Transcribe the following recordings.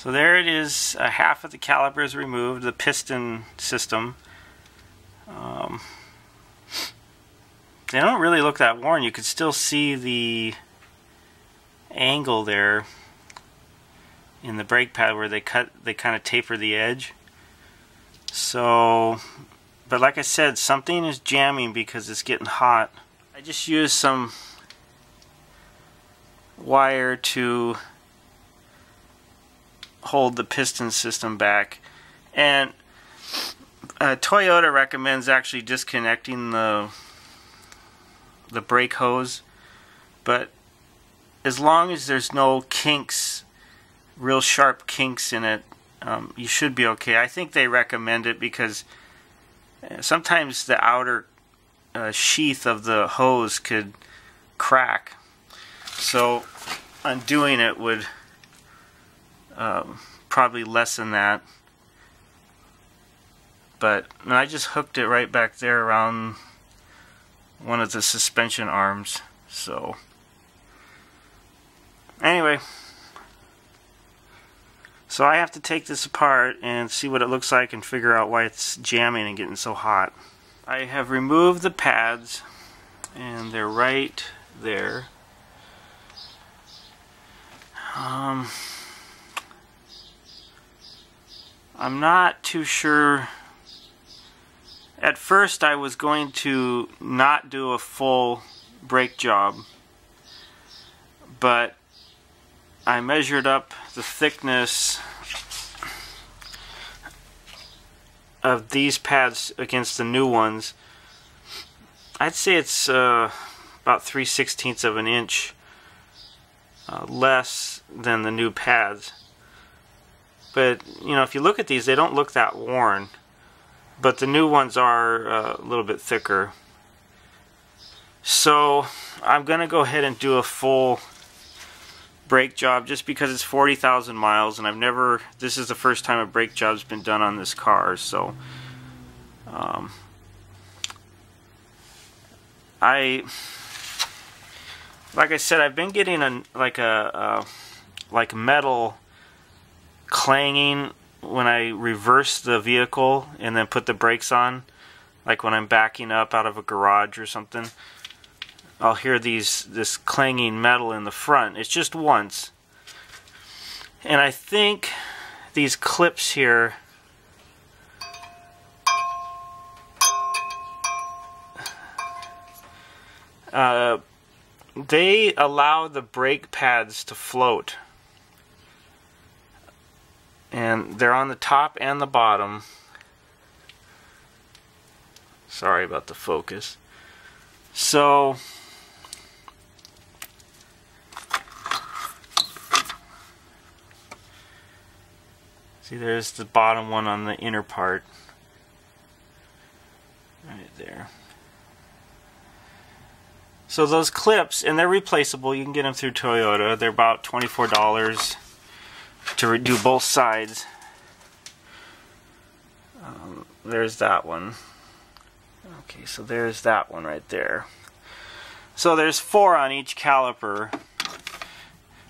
So there it is, half of the caliper is removed, the piston system. They don't really look that worn. You could still see the angle there in the brake pad where they kind of taper the edge. So, but like I said, something is jamming because it's getting hot. I just used some wire to hold the piston system back, and Toyota recommends actually disconnecting the brake hose, but as long as there's no kinks, real sharp kinks in it, you should be okay. I think they recommend it because sometimes the outer sheath of the hose could crack, so undoing it would probably lessen that. But I just hooked it right back there around one of the suspension arms. So anyway, so I have to take this apart and see what it looks like and figure out why it's jamming and getting so hot. I have removed the pads and they're right there. I'm not too sure. At first I was going to not do a full brake job, but I measured up the thickness of these pads against the new ones. I'd say it's about 3/16 of an inch less than the new pads. But you know, if you look at these, they don't look that worn. But the new ones are a little bit thicker. So I'm going to go ahead and do a full brake job just because it's 40,000 miles and this is the first time a brake job's been done on this car. So like I said, I've been getting like metal clanging when I reverse the vehicle and then put the brakes on, like when I'm backing up out of a garage or something. I'll hear this clanging metal in the front. It's just once, and I think these clips here they allow the brake pads to float. And they're on the top and the bottom. Sorry about the focus. So see, there's the bottom one on the inner part. Right there. So those clips, and they're replaceable, you can get them through Toyota. They're about $24 to redo both sides. There's that one. Okay, so there's that one right there. So there's 4 on each caliper,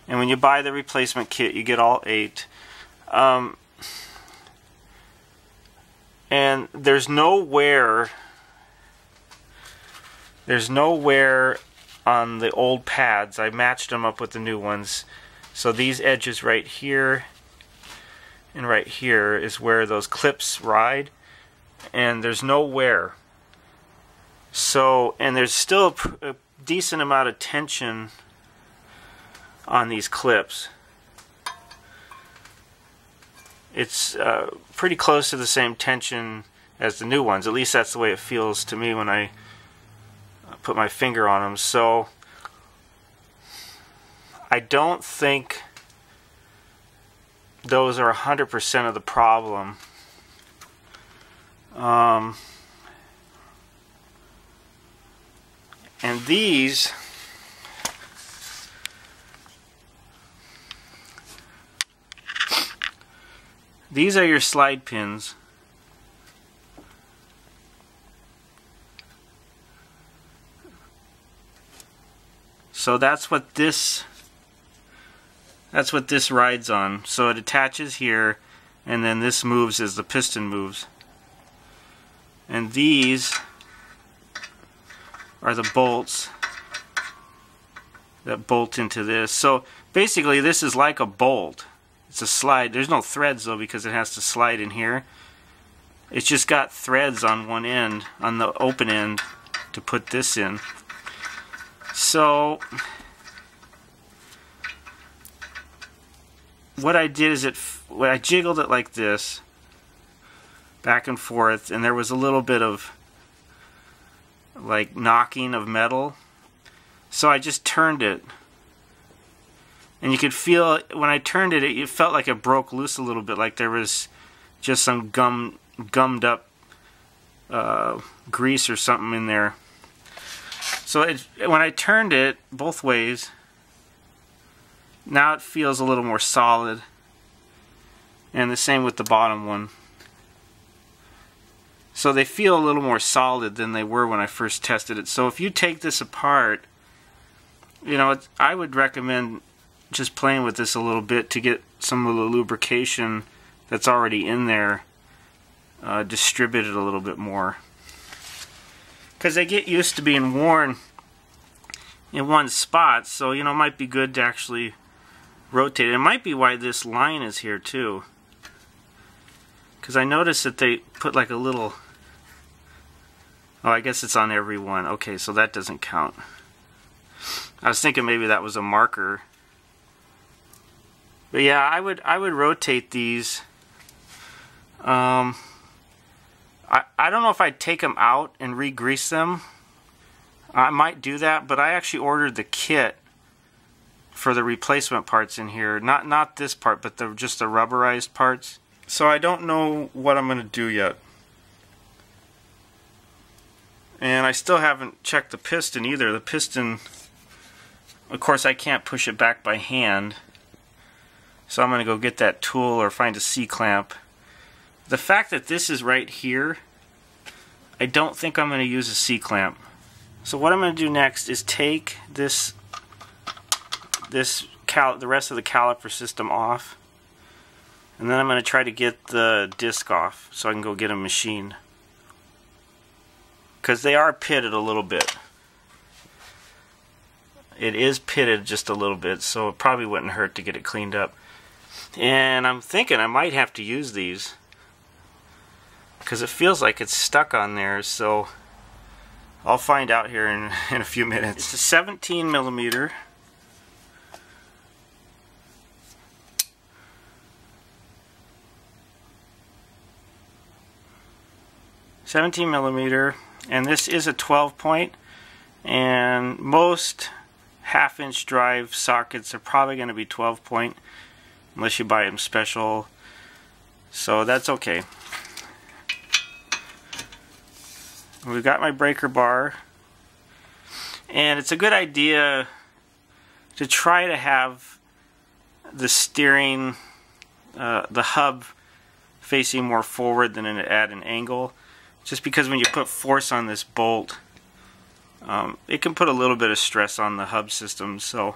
and when you buy the replacement kit you get all 8. And there's no wear on the old pads. I matched them up with the new ones. So these edges right here and right here is where those clips ride, and there's no wear. So, and there's still a decent amount of tension on these clips. It's pretty close to the same tension as the new ones. At least that's the way it feels to me when I put my finger on them. So I don't think those are 100% of the problem. And these are your slide pins. So that's what this That's what this rides on. So it attaches here, and then this moves as the piston moves. And these are the bolts that bolt into this. So basically this is like a bolt. It's a slide. There's no threads though because it has to slide in here. It's just got threads on one end, on the open end, to put this in. So what I did is I jiggled it like this, back and forth, and there was a little bit of like knocking of metal. So I just turned it, and you could feel when I turned it, it felt like it broke loose a little bit, like there was just some gummed up grease or something in there. So when I turned it both ways, now it feels a little more solid, and the same with the bottom one. So they feel a little more solid than they were when I first tested it. So if you take this apart, you know, I would recommend just playing with this a little bit to get some of the lubrication that's already in there distributed a little bit more. Because they get used to being worn in one spot, so you know, it might be good to actually rotate it. It might be why this line is here too, because I noticed that they put like a little, oh, I guess it's on every one. Okay, so that doesn't count. I was thinking maybe that was a marker. But yeah, I would rotate these. I don't know if I'd take them out and re-grease them. I might do that, but I actually ordered the kit for the replacement parts in here. Not this part, but just the rubberized parts. So I don't know what I'm going to do yet. And I still haven't checked the piston either. The piston, of course, I can't push it back by hand. So I'm going to go get that tool or find a C-clamp. The fact that this is right here, I don't think I'm going to use a C-clamp. So what I'm going to do next is take the rest of the caliper system off, and then I'm going to try to get the disc off so I can go get a machine, because they are pitted a little bit. It is pitted just a little bit, so it probably wouldn't hurt to get it cleaned up. And I'm thinking I might have to use these, because it feels like it's stuck on there, so I'll find out here in a few minutes. It's a 17 millimeter. And this is a 12 point, and most half-inch drive sockets are probably going to be 12 point unless you buy them special, so that's okay. We've got my breaker bar, and it's a good idea to try to have the steering, the hub facing more forward than at an angle, just because when you put force on this bolt, it can put a little bit of stress on the hub system. So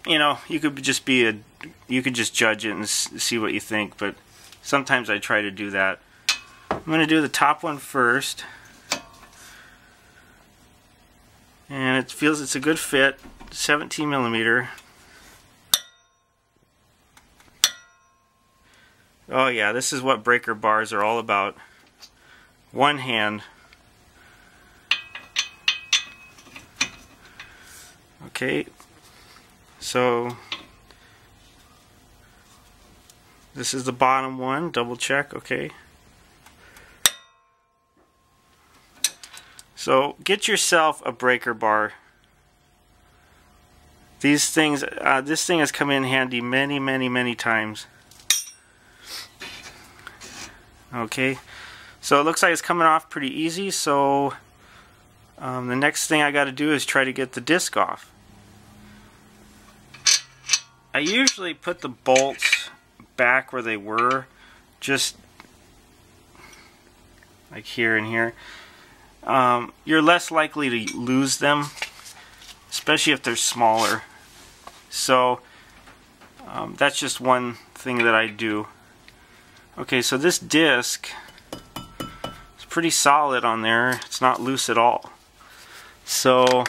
you know, you could just judge it and see what you think, but sometimes I try to do that. I'm going to do the top one first, and it feels it's a good fit. 17 millimeter. Oh yeah, this is what breaker bars are all about. One hand. Okay, so this is the bottom one. Double check. Okay. So get yourself a breaker bar. These things, this thing has come in handy many times. Okay, so it looks like it's coming off pretty easy. So the next thing I got to do is try to get the disc off. I usually put the bolts back where they were, just like here and here. You're less likely to lose them, especially if they're smaller. So That's just one thing that I do. Okay, so this disc is pretty solid on there. It's not loose at all. So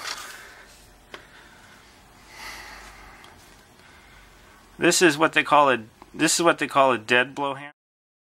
this is what they call a dead blow hammer.